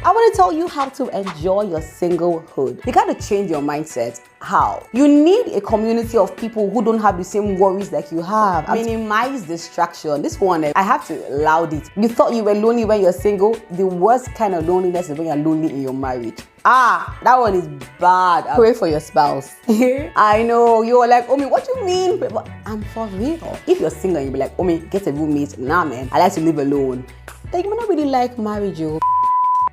I want to tell you how to enjoy your singlehood. You got to change your mindset. How? You need a community of people who don't have the same worries like you have. Minimize distraction. This one, I have to loud it. You thought you were lonely when you're single. The worst kind of loneliness is when you're lonely in your marriage. That one is bad. Pray for your spouse. I know, you're like, Omi, what do you mean? But I'm for real. If you're single and you'll be like, Omi, get a roommate. Nah, man, I like to live alone. Then you might not really like marriage, yo.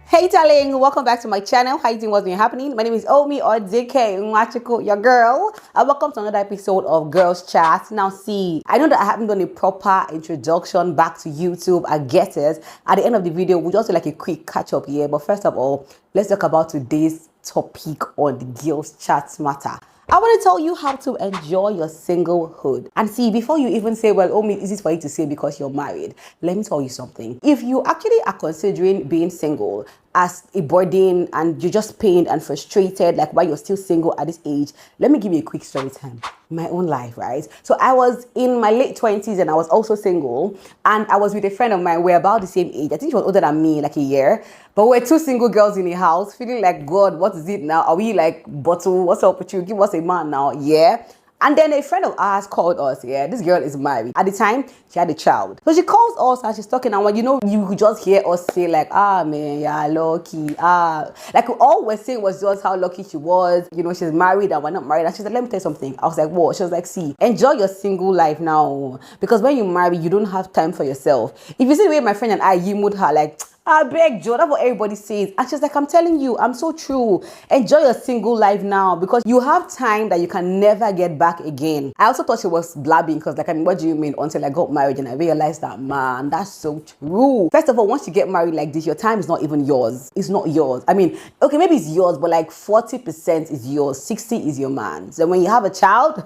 Hey darling, welcome back to my channel. How you doing? What's been happening? My name is Omi or DK Nwachukwu, your girl. And welcome to another episode of Girls Chat. Now see, I know that I haven't done a proper introduction back to YouTube. I get it. At the end of the video, we'll just do like a quick catch up here. But first of all, let's talk about today's topic on the Girls Chat matter. I want to tell you how to enjoy your singlehood. And see, before you even say, well, Omi, is this for you to say because you're married? Let me tell you something. If you actually are considering being single as a burden and you're just pained and frustrated, like while you're still single at this age, let me give you a quick story time. My own life, right? So I was in my late 20s and I was also single, and I was with a friend of mine. We're about the same age. I think she was older than me, like a year. But we're two single girls in a house, feeling like, God, what is it now? Are we like bottle? What's the opportunity? Give us a man now, yeah? And then a friend of ours called us, yeah, this girl is married. At the time, she had a child. So she calls us and she's talking, and when you could just hear us say like, man, yeah, lucky, like all we're saying was just how lucky she was. She's married and we're not married. And she's like, let me tell you something. I was like, what? She was like, see, enjoy your single life now. Because when you marry, you don't have time for yourself. If you see the way my friend and I, you mood her like, I beg Joe, that's what everybody says. And she's like, I'm telling you, I'm so true. Enjoy your single life now because you have time that you can never get back again. I also thought she was blabbing because like, what do you mean? Until I got married and I realized that, man, that's so true. First of all, once you get married like this, your time is not even yours. It's not yours. I mean, okay, maybe it's yours, but like 40% is yours, 60 is your man's. And when you have a child,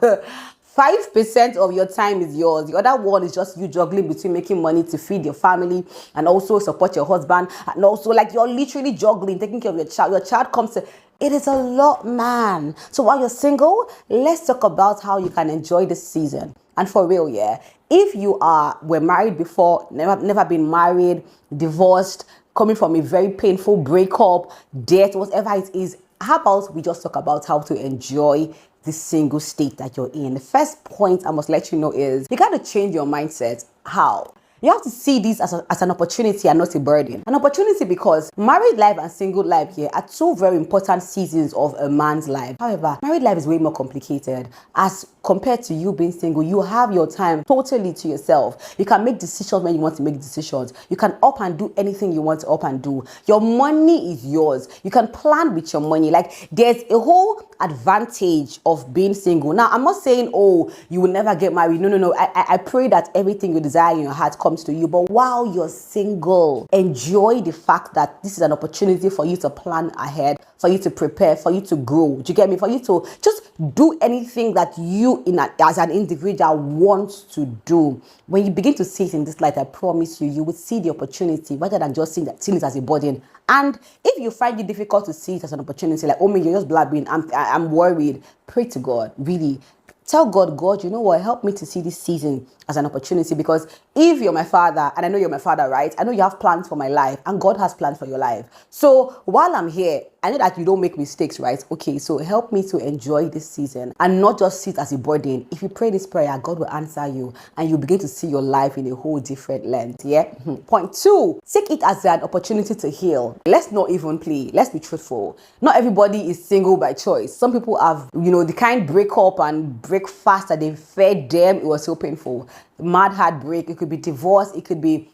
5% of your time is yours. The other one is just you juggling between making money to feed your family and also support your husband. And also like you're literally juggling, taking care of your child. Your child comes to, it is a lot, man. So while you're single, let's talk about how you can enjoy this season. And for real, yeah, if you were married before, never been married, divorced, coming from a very painful breakup, death, whatever it is, how about we just talk about how to enjoy the single state that you're in? The first point I must let you know is you got to change your mindset. How? You have to see this as an opportunity and not a burden. An opportunity because married life and single life here are two very important seasons of a man's life. However, married life is way more complicated. As compared to you being single, you have your time totally to yourself. You can make decisions when you want to make decisions. You can up and do anything you want to up and do. Your money is yours. You can plan with your money. Like there's a whole advantage of being single. Now, I'm not saying, oh, you will never get married. No. I pray that everything you desire in your heart comes to you. But while you're single, enjoy the fact that this is an opportunity for you to plan ahead, for you to prepare, for you to grow. Do you get me? For you to just do anything that you as an individual want to do. When you begin to see it in this light, I promise you, you will see the opportunity rather than just seeing it as a burden. And if you find it difficult to see it as an opportunity, like, oh, me, you're just blabbing, I'm worried, pray to God, really. Tell God, you know what, help me to see this season as an opportunity, because if you're my father, and I know you're my father, right? I know you have plans for my life, and God has plans for your life. So while I'm here, I know that you don't make mistakes, right? Okay, so help me to enjoy this season and not just see it as a burden. If you pray this prayer, God will answer you and you begin to see your life in a whole different lens, yeah? Point 2, take it as an opportunity to heal. Let's not even play. Let's be truthful. Not everybody is single by choice. Some people have, the kind break up and break fast that they fed them. It was so painful. Mad heartbreak. It could be divorce. It could be,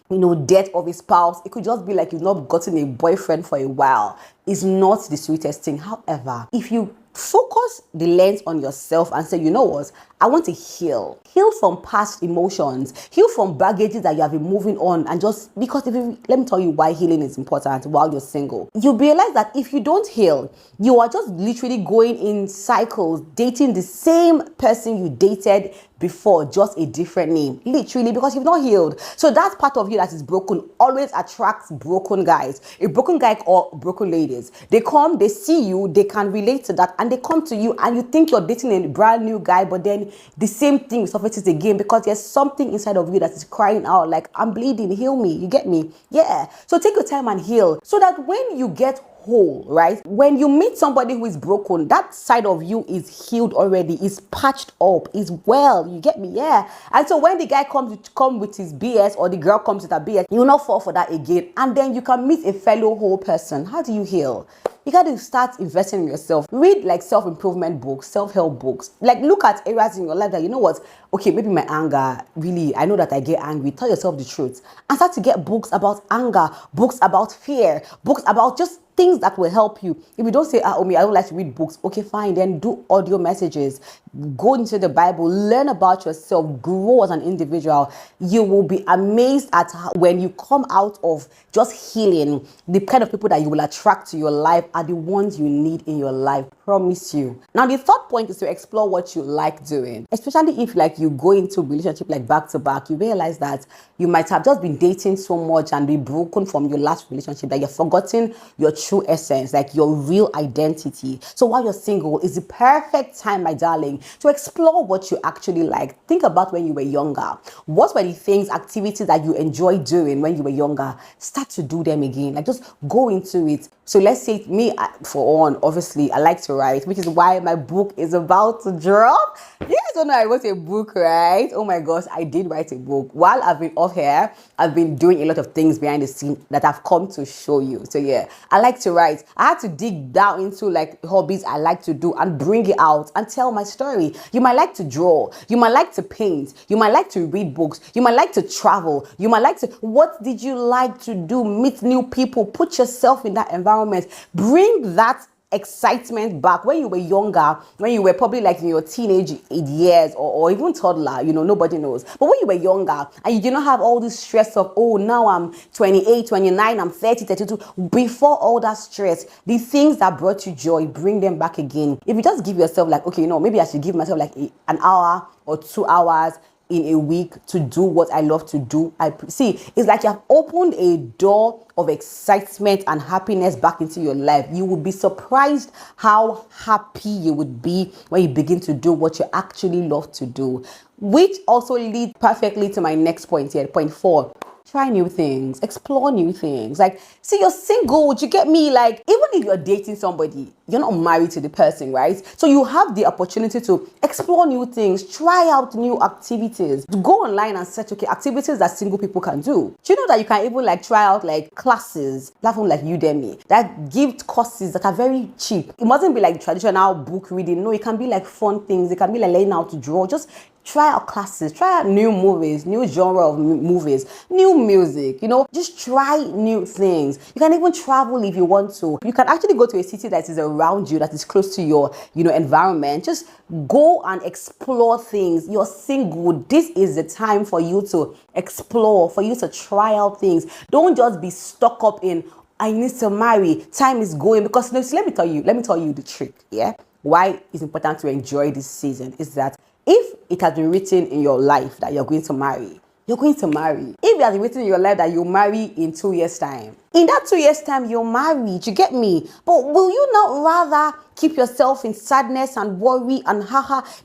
death of a spouse. It could just be like you've not gotten a boyfriend for a while. It's not the sweetest thing. However, if you focus the lens on yourself and say, you know what, I want to heal from past emotions, heal from baggages that you have been moving on, and just because let me tell you why healing is important while you're single. You realize that if you don't heal, you are just literally going in cycles, dating the same person you dated before, just a different name. Literally, because you've not healed. So that part of you that is broken always attracts broken guys. A broken guy or broken ladies. They come, they see you, they can relate to that, and they come to you, and you think you're dating a brand new guy, but then the same thing surfaces again because there's something inside of you that is crying out like, I'm bleeding, heal me. You get me? Yeah. So take your time and heal so that when you get whole, right? When you meet somebody who is broken, that side of you is healed already, is patched up, is well. You get me? Yeah. And so when the guy comes with his BS or the girl comes with her BS, you will not fall for that again. And then you can meet a fellow whole person. How do you heal? You got to start investing in yourself. Read like self-improvement books, self-help books. Like look at areas in your life that you know what, okay, maybe my anger, really, I know that I get angry. Tell yourself the truth. And start to get books about anger, books about fear, books about just things that will help you. If you don't say, Omi, I don't like to read books, okay, fine, then do audio messages. Go into the Bible, learn about yourself, grow as an individual. You will be amazed at how, when you come out of just healing, the kind of people that you will attract to your life are the ones you need in your life. Promise you. Now, the third point is to explore what you like doing, especially if like you go into a relationship like back to back, you realize that you might have just been dating so much and be broken from your last relationship that you've forgotten your true essence, like your real identity. So while you're single, is the perfect time, my darling, to explore what you actually like. Think about when you were younger. What were the things, activities that you enjoyed doing when you were younger? Start to do them again. Like just go into it. So let's say me, for one, obviously, I like to write, which is why my book is about to drop. You guys don't know I wrote a book, right? Oh my gosh, I did write a book. While I've been off here, I've been doing a lot of things behind the scene that I've come to show you. So yeah, I like to write. I had to dig down into like hobbies I like to do and bring it out and tell my story. You might like to draw. You might like to paint. You might like to read books. You might like to travel. You might like to, what did you like to do? Meet new people. Put yourself in that environment. Bring that excitement back when you were younger, when you were probably like in your teenage years or even toddler, you know, nobody knows. But when you were younger and you did not have all this stress of, oh, now I'm 28, 29, I'm 30, 32. Before all that stress, the things that brought you joy, bring them back again. If you just give yourself like, okay, you know, maybe I should give myself like an hour or 2 hours in a week to do what I love to do. See, it's like you have opened a door of excitement and happiness back into your life. You would be surprised how happy you would be when you begin to do what you actually love to do, which also leads perfectly to my next point here, point 4. Try new things, explore new things. Like, see, you're single, would you get me? Like, even if you're dating somebody, you're not married to the person, right? So you have the opportunity to explore new things, try out new activities. Go online and search, okay, activities that single people can do. Do you know that you can even like try out like classes, platform like Udemy, that give courses that are very cheap. It mustn't be like traditional book reading. No, it can be like fun things. It can be like learning how to draw. Just try out classes, try out new movies, new genre of movies, new music, you know, just try new things. You can even travel if you want to. You can actually go to a city that is around you, that is close to your, you know, environment. Just go and explore things. You're single. This is the time for you to explore, for you to try out things. Don't just be stuck up in, I need to marry, time is going. Because let me tell you the trick, yeah? Why it's important to enjoy this season is that if it has been written in your life that you're going to marry, you're going to marry. If it has been written in your life that you'll marry in 2 years' time, in that 2 years' time, you're married. You get me? But will you not rather keep yourself in sadness and worry and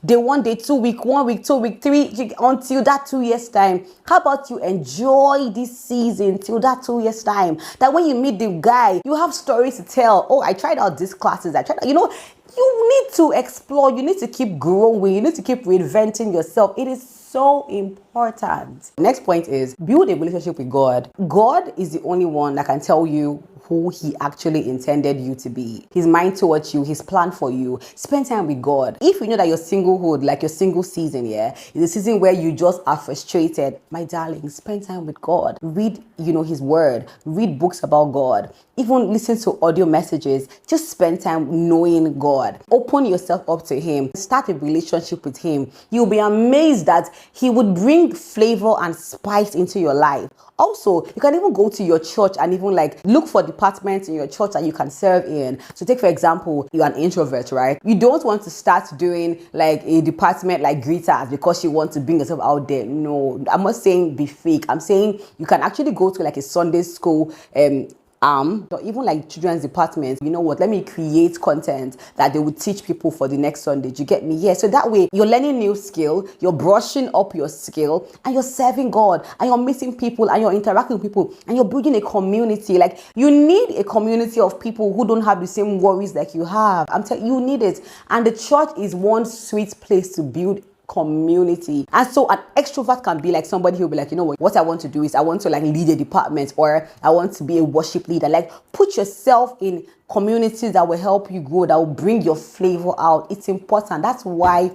day 1, day 2, week 1, week 2, week 3 until that 2 years' time? How about you enjoy this season till that 2 years' time? That when you meet the guy, you have stories to tell. Oh, I tried out these classes. You know, you need to explore. You need to keep growing. You need to keep reinventing yourself. It is so important. Next point is build a relationship with God. God is the only one that can tell you who he actually intended you to be. His mind towards you, his plan for you. Spend time with God. If you know that your singlehood, like your single season, yeah, is a season where you just are frustrated, my darling, spend time with God. Read, you know, his word. Read books about God. Even listen to audio messages. Just spend time knowing God. Open yourself up to him. Start a relationship with him. You'll be amazed that he would bring bring flavor and spice into your life. Also, you can even go to your church and even like look for departments in your church that you can serve in. So take for example, you're an introvert, right? You don't want to start doing like a department like greeters because you want to bring yourself out there. No, I'm not saying be fake. I'm saying you can actually go to like a Sunday school or even like children's department. You know what, let me create content that they would teach people for the next Sunday. Do you get me? Yeah, so that way you're learning new skill, you're brushing up your skill, and you're serving God, and you're meeting people, and you're interacting with people, and you're building a community. Like, you need a community of people who don't have the same worries like you have. I'm telling you, you need it. And the church is one sweet place to build community. And so an extrovert can be like somebody who'll be like, you know what I want to do is I want to like lead a department, or I want to be a worship leader. Like, put yourself in communities that will help you grow, that will bring your flavor out. It's important. That's why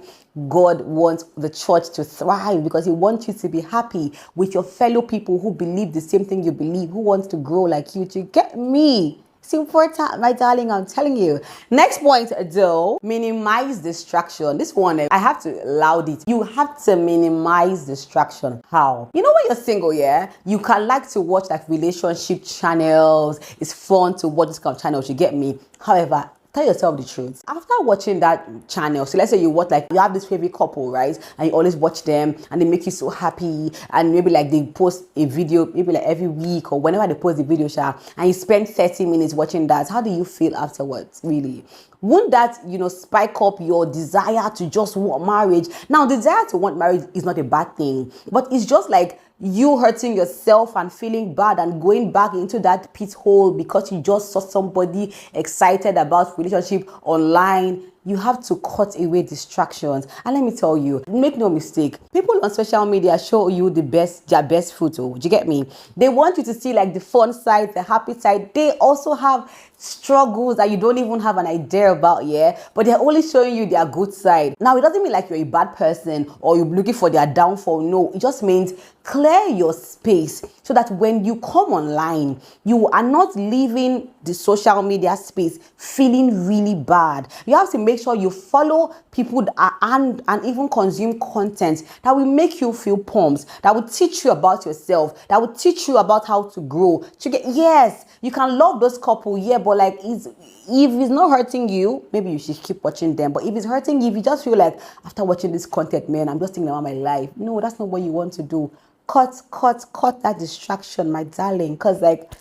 God wants the church to thrive, because he wants you to be happy with your fellow people who believe the same thing you believe, who wants to grow like you. To get me? It's important, my darling, I'm telling you. Next point though, minimize distraction. This one, I have to loud it. You have to minimize distraction. How? You know, when you're single, yeah, you can like to watch like relationship channels. It's fun to watch this kind of channels, you get me? However, tell yourself the truth. After watching that channel, so let's say you watch, like, you have this favorite couple, right? And you always watch them and they make you so happy. And maybe like they post a video, maybe like every week or whenever they post the video, and you spend 30 minutes watching that. How do you feel afterwards, really? Won't that, spike up your desire to just want marriage? Now, desire to want marriage is not a bad thing, but it's just like you hurting yourself and feeling bad and going back into that pit hole because you just saw somebody excited about relationship online. You have to cut away distractions. And let me tell you, make no mistake, people on social media show you their best photo. Do you get me? They want you to see like the fun side, the happy side. They also have struggles that you don't even have an idea about, yeah? But they're only showing you their good side. Now, it doesn't mean like you're a bad person or you're looking for their downfall. No, it just means clear your space so that when you come online, you are not leaving the social media space feeling really bad. You have to make sure you follow people that and even consume content that will make you feel pumped, that will teach you about yourself, that will teach you about how to grow. Yes, you can love those couple, yeah, but like, if it's not hurting you, maybe you should keep watching them. But if it's hurting you, if you just feel like, after watching this content, man, I'm just thinking about my life. No, that's not what you want to do. Cut that distraction, my darling, because like,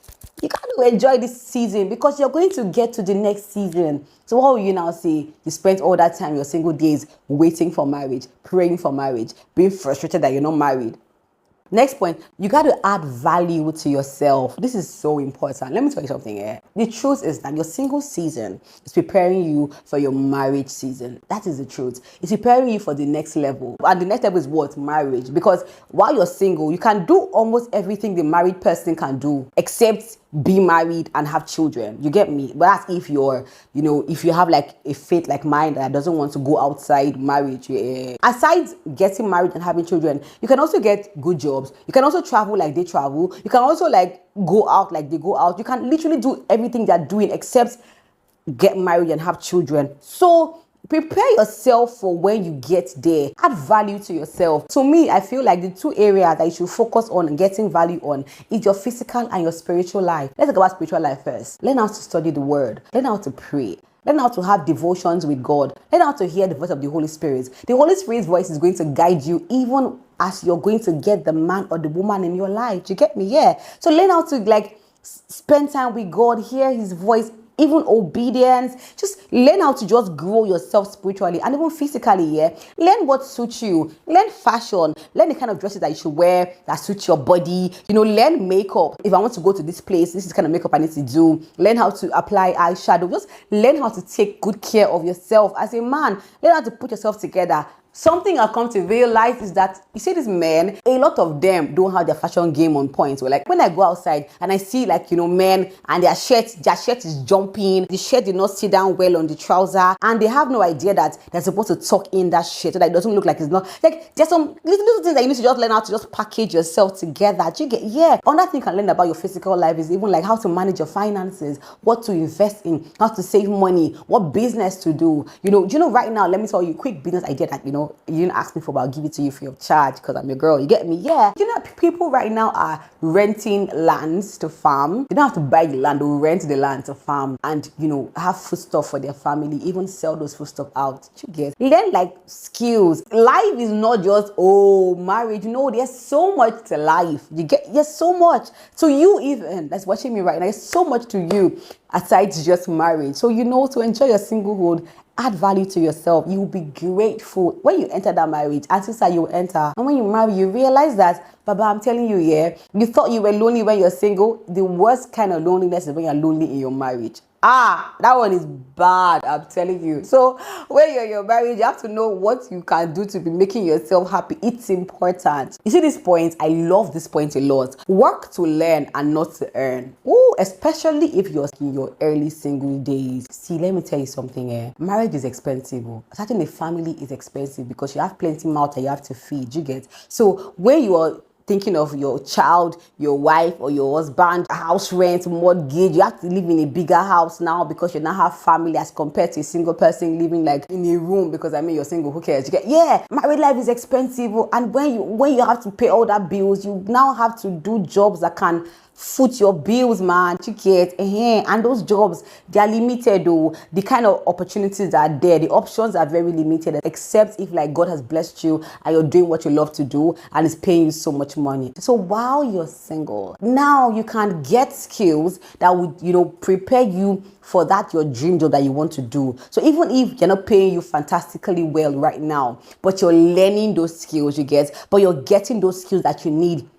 you got to enjoy this season because you're going to get to the next season. So what will you now say? You spent all that time, your single days, waiting for marriage, praying for marriage, being frustrated that you're not married. Next point, you got to add value to yourself. This is so important. Let me tell you something here. The truth is that your single season is preparing you for your marriage season. That is the truth. It's preparing you for the next level. And the next level is what? Marriage. Because while you're single, you can do almost everything the married person can do, except be married and have children. You get me? But that's if you're, if you have like a faith like mine that doesn't want to go outside marriage. Yeah. Aside getting married and having children, you can also get good jobs. You can also travel like they travel. You can also like go out like they go out. You can literally do everything they're doing except get married and have children. So prepare yourself for when you get there. Add value to yourself. To me, I feel like the two areas that you should focus on getting value on is your physical and your spiritual life. Let's talk about spiritual life first. Learn how to study the word. Learn how to pray. Learn how to have devotions with God. Learn how to hear the voice of the Holy Spirit. The Holy Spirit's voice is going to guide you even as you're going to get the man or the woman in your life. Do you get me? Yeah. So learn how to like spend time with God, hear his voice, even obedience. Just learn how to just grow yourself spiritually and even physically, yeah. Learn what suits you. Learn fashion. Learn the kind of dresses that you should wear that suits your body. Learn makeup. If I want to go to this place, this is the kind of makeup I need to do. Learn how to apply eyeshadow. Just learn how to take good care of yourself as a man. Learn how to put yourself together. Something I've come to realize is that, you see these men, a lot of them don't have their fashion game on point. So like when I go outside and I see like, men and their shirt is jumping, the shirt did not sit down well on the trouser, and they have no idea that they're supposed to tuck in that shirt so that it doesn't look like it's not. Like there's some little things that you need to just learn how to just package yourself together. Do you get? Yeah. Another thing you can learn about your physical life is even like how to manage your finances, what to invest in, how to save money, what business to do. Right now, let me tell you a quick business idea that, girl. You didn't ask me for, but I'll give it to you free of charge because I'm your girl. You get me? Yeah. You know, people right now are renting lands to farm. They don't have to buy the land, they'll rent the land to farm and, you know, have foodstuff for their family, even sell those foodstuff out. You get? Learn like skills. Life is not just, marriage. No, there's so much to life. There's so much to you, even that's watching me right now. There's so much to you aside just marriage. So, you know, to enjoy your singlehood, add value to yourself. You will be grateful when you enter that marriage. And sister, you enter. And when you marry, you realize that, Baba, I'm telling you, yeah, you thought you were lonely when you're single. The worst kind of loneliness is when you're lonely in your marriage. That one is bad, I'm telling you. So when you're in your marriage, you have to know what you can do to be making yourself happy. It's important. You see this point? I love this point a lot. Work to learn and not to earn. Especially if you're in your early single days. See, let me tell you something. Marriage is expensive. Starting a family is expensive because you have plenty mouth that you have to feed. You get? So when you are thinking of your child, your wife, or your husband, house rent, mortgage, you have to live in a bigger house now because you now have family as compared to a single person living like in a room because you're single. Who cares? Married life is expensive, and when you have to pay all that bills, you now have to do jobs that can foot your bills, man. You get? And those jobs, they are limited though. The kind of opportunities that are there, the options are very limited, except if like God has blessed you and you're doing what you love to do and it's paying you so much money. So while you're single, now you can get skills that would, you know, prepare you for that your dream job that you want to do. So even if they're not paying you fantastically well right now, but you're learning those skills, but you're getting those skills that you need.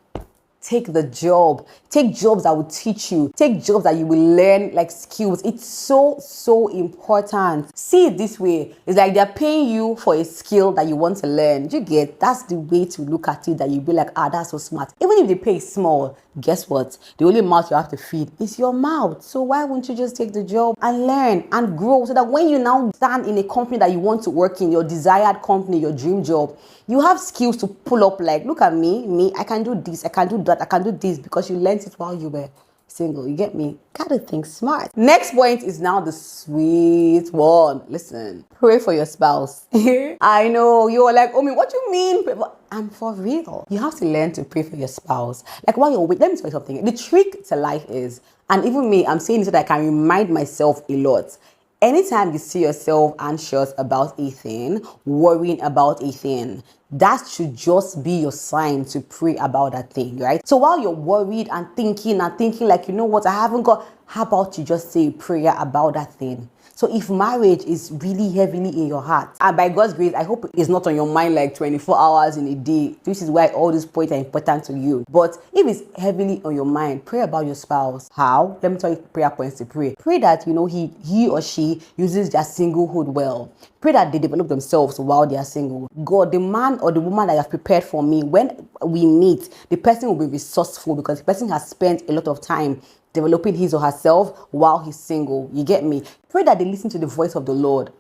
Take the job. Take jobs that will teach you. Take jobs that you will learn like skills. It's so important. See it this way. It's like they're paying you for a skill that you want to learn. You get? That's the way to look at it, that you'll be like, that's so smart. Even if they pay small, guess what? The only mouth you have to feed is your mouth. So why won't you just take the job and learn and grow so that when you now stand in a company that you want to work in, your desired company, your dream job, you have skills to pull up like, look at me, I can do this, I can do that, I can do this because you learned it while you were single. You get me? Gotta think smart. Next point is now the sweet one. Listen, pray for your spouse. I know you're like, what do you mean? I'm for real. You have to learn to pray for your spouse. Like while you're waiting, let me tell you something. The trick to life is, and even me, I'm saying this so that I can remind myself a lot. Anytime you see yourself anxious about a thing, worrying about a thing, that should just be your sign to pray about that thing, right? So while you're worried and thinking like, you know what, I haven't got, how about you just say a prayer about that thing? So if marriage is really heavily in your heart, and by God's grace, I hope it's not on your mind like 24 hours in a day. This is why all these points are important to you. But if it's heavily on your mind, pray about your spouse. How? Let me tell you prayer points to pray. Pray that, you know, he or she uses their singlehood well. Pray that they develop themselves while they are single. God, the man or the woman that you have prepared for me, when we meet, the person will be resourceful because the person has spent a lot of time developing his or herself while he's single. You get me? Pray that they listen to the voice of the Lord.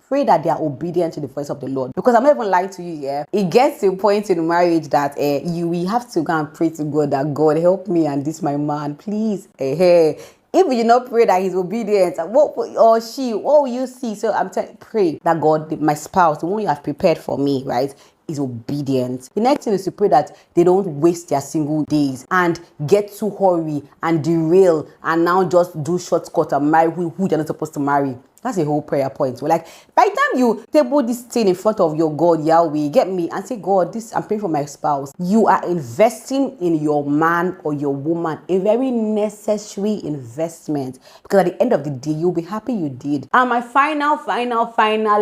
Pray that they are obedient to the voice of the Lord. Because I'm not even lying to you, yeah. It gets to a point in marriage that we have to go and pray to God that God help me and this my man, please. If you not pray that he's obedient, what will you see? So I'm telling, pray that God, my spouse, the one you have prepared for me, right, is obedient. The next thing is to pray that they don't waste their single days and get too hurry and derail and now just do shortcut and marry who they're not supposed to marry. That's a whole prayer point. We're like, by the time you table this thing in front of your God, Yahweh, get me, and say, God, I'm praying for my spouse. You are investing in your man or your woman, a very necessary investment. Because at the end of the day, you'll be happy you did. And my final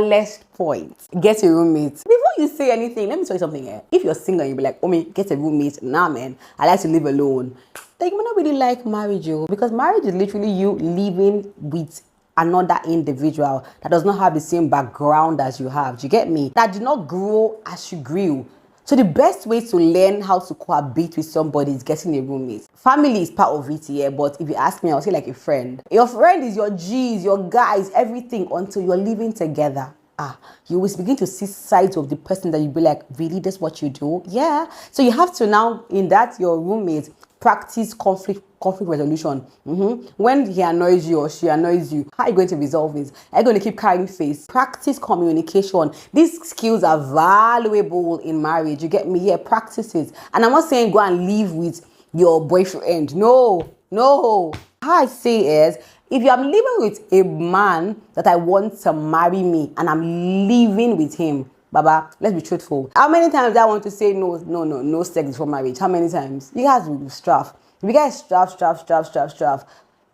last point, get a roommate. Before you say anything, let me tell you something here. If you're single and you'll be like, get a roommate. Nah, man, I like to live alone. Then you may not really like marriage, because marriage is literally you living with another individual that does not have the same background as you have. Do you get me? That did not grow as you grew. So the best way to learn how to cohabit with somebody is getting a roommate. Family is part of it, yeah, but if you ask me, I'll say like a friend. Your friend is your G's, your guys, everything until you're living together. You will begin to see sides of the person that you'll be like, really, that's what you do? Yeah. So you have to now, in that your roommate, practice conflict conflict resolution. When he annoys you or she annoys you, how are you going to resolve it? Are you going to keep carrying face? Practice communication. These skills are valuable in marriage. You get me? Yeah, practice it. And I'm not saying go and live with your boyfriend. No. How I say is, if I'm living with a man that I want to marry me and I'm living with him, Baba, let's be truthful. How many times I want to say no sex before marriage? How many times? You guys will straff. If you guys straff,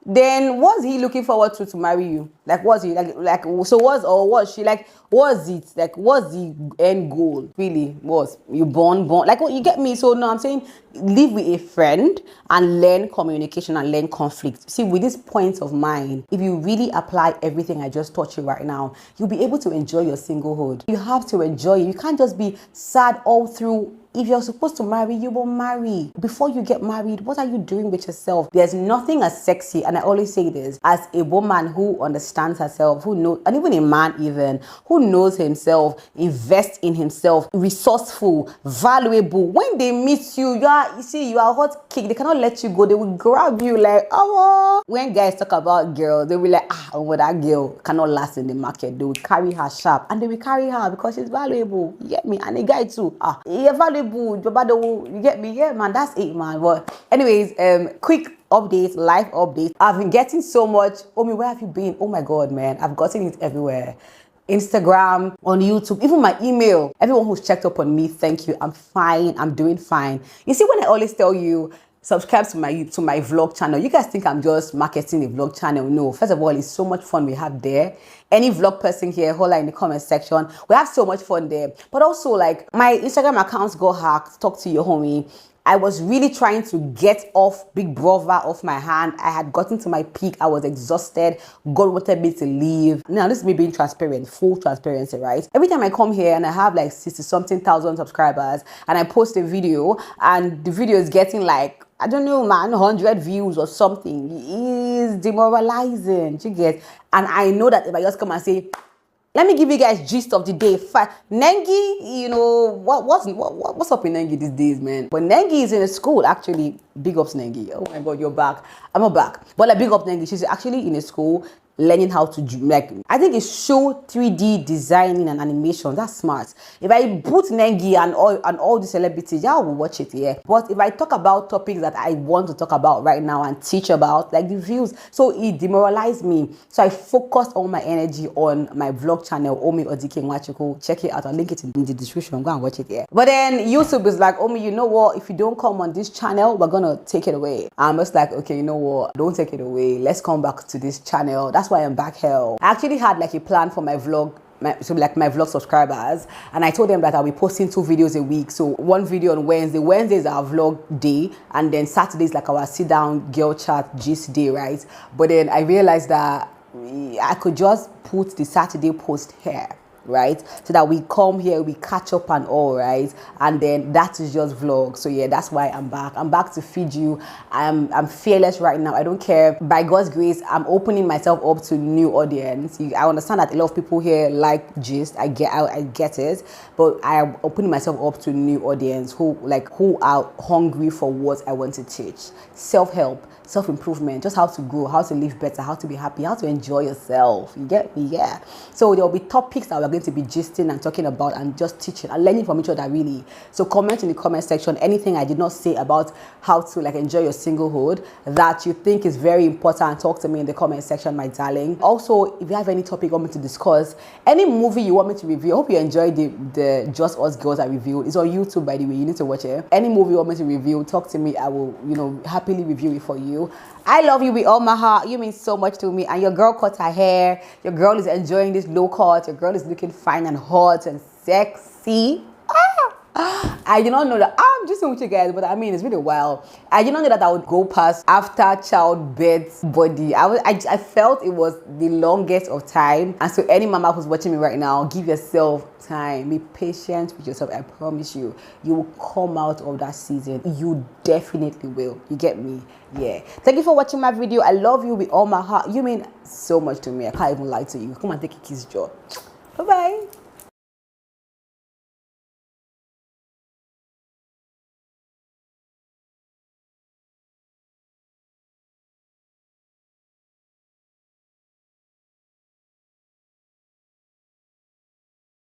then what's he looking forward to marry you? Like, what's he like? So was she like? What's it like? What's the end goal? Really, was you born? Like, what, you get me? So no, I'm saying live with a friend and learn communication and learn conflict. See, with this point of mind, if you really apply everything I just taught you right now, you'll be able to enjoy your singlehood. You have to enjoy it. You can't just be sad all through. If you're supposed to marry, you will marry. Before you get married, what are you doing with yourself? There's nothing as sexy, and I always say this, as a woman who understands herself, who knows, and even a man even, who knows himself, invests in himself, resourceful, valuable. When they meet you, you are hot cake. They cannot let you go. They will grab you like, oh. When guys talk about girls, they will be like, that girl cannot last in the market. They will carry her sharp, and they will carry her because she's valuable. You get me? And a guy too. You're valuable. You get me? Yeah, man, that's it, man. But anyways, quick update, live update. I've been getting so much. Omi, where have you been? Oh my God, man, I've gotten it everywhere. Instagram, on YouTube, even my email. Everyone who's checked up on me, thank you. I'm fine. I'm doing fine. You see, when I always tell you, subscribe to my vlog channel, you guys think I'm just marketing a vlog channel. No, first of all, it's so much fun we have there. Any vlog person here, holla in the comment section. We have so much fun there. But also, like, my Instagram accounts got hacked. Talk to your homie. I was really trying to get off Big Brother off my hand. I had gotten to my peak. I was exhausted. God wanted me to leave. Now, this is me being transparent, full transparency, right? Every time I come here and I have like 60-something thousand subscribers and I post a video and the video is getting like, I don't know, man, 100 views or something, is demoralizing. You get? And I know that if I just come and say, let me give you guys gist of the day. Nengi, you know, what's up in Nengi these days, man? But Nengi is in a school, actually. Big ups, Nengi. Oh my God, you're back. I'm not back. But like, big up, Nengi. She's actually in a school learning how to like, I think it's show 3D designing and animation. That's smart. If I put Nengi and all the celebrities, y'all will watch it, yeah. But if I talk about topics that I want to talk about right now and teach about, like the views, so it demoralized me. So I focused all my energy on my vlog channel, Omi Odike Nwachukwu. Check it out. I'll link it in the description. Go and watch it, yeah. But then YouTube is like, Omi, you know what? If you don't come on this channel, we're gonna take it away. I'm just like, okay, you know what? Don't take it away. Let's come back to this channel. That's why I'm back here. I actually had like a plan for my vlog, my vlog subscribers, and I told them that I'll be posting 2 videos a week. So one video on Wednesday. Wednesday is our vlog day, and then Saturday is like our sit down girl chat gist day, right? But then I realized that I could just put the Saturday post here, right, so that we come here, we catch up and all, right, and then that is just vlog. So yeah, that's why I'm back to feed you. I'm fearless right now. I don't care. By God's grace, I'm opening myself up to new audience. I understand that a lot of people here like gist. I get it, but I am opening myself up to new audience who are hungry for what I want to teach. Self-help, self-improvement, just how to grow, how to live better, how to be happy, how to enjoy yourself. You get me? Yeah. So there will be topics that we're going to be gisting and talking about and just teaching and learning from each other, really. So comment in the comment section anything I did not say about how to like enjoy your singlehood that you think is very important. Talk to me in the comment section, my darling. Also, if you have any topic you want me to discuss, any movie you want me to review, I hope you enjoyed the Just Us Girls I reviewed. It's on YouTube, by the way. You need to watch it. Any movie you want me to review, talk to me. I will, happily review it for you. I love you with all my heart. You mean so much to me. And your girl cut her hair. Your girl is enjoying this low cut. Your girl is looking fine and hot and sexy. I did not know that. I'm just with you guys, but I mean, it's been a while. I did not know that I would go past after childbirth body. I felt it was the longest of time. And so any mama who's watching me right now, give yourself time. Be patient with yourself. I promise you, you will come out of that season. You definitely will. You get me? Yeah. Thank you for watching my video. I love you with all my heart. You mean so much to me. I can't even lie to you. Come and take a kiss, Joe. Bye-bye.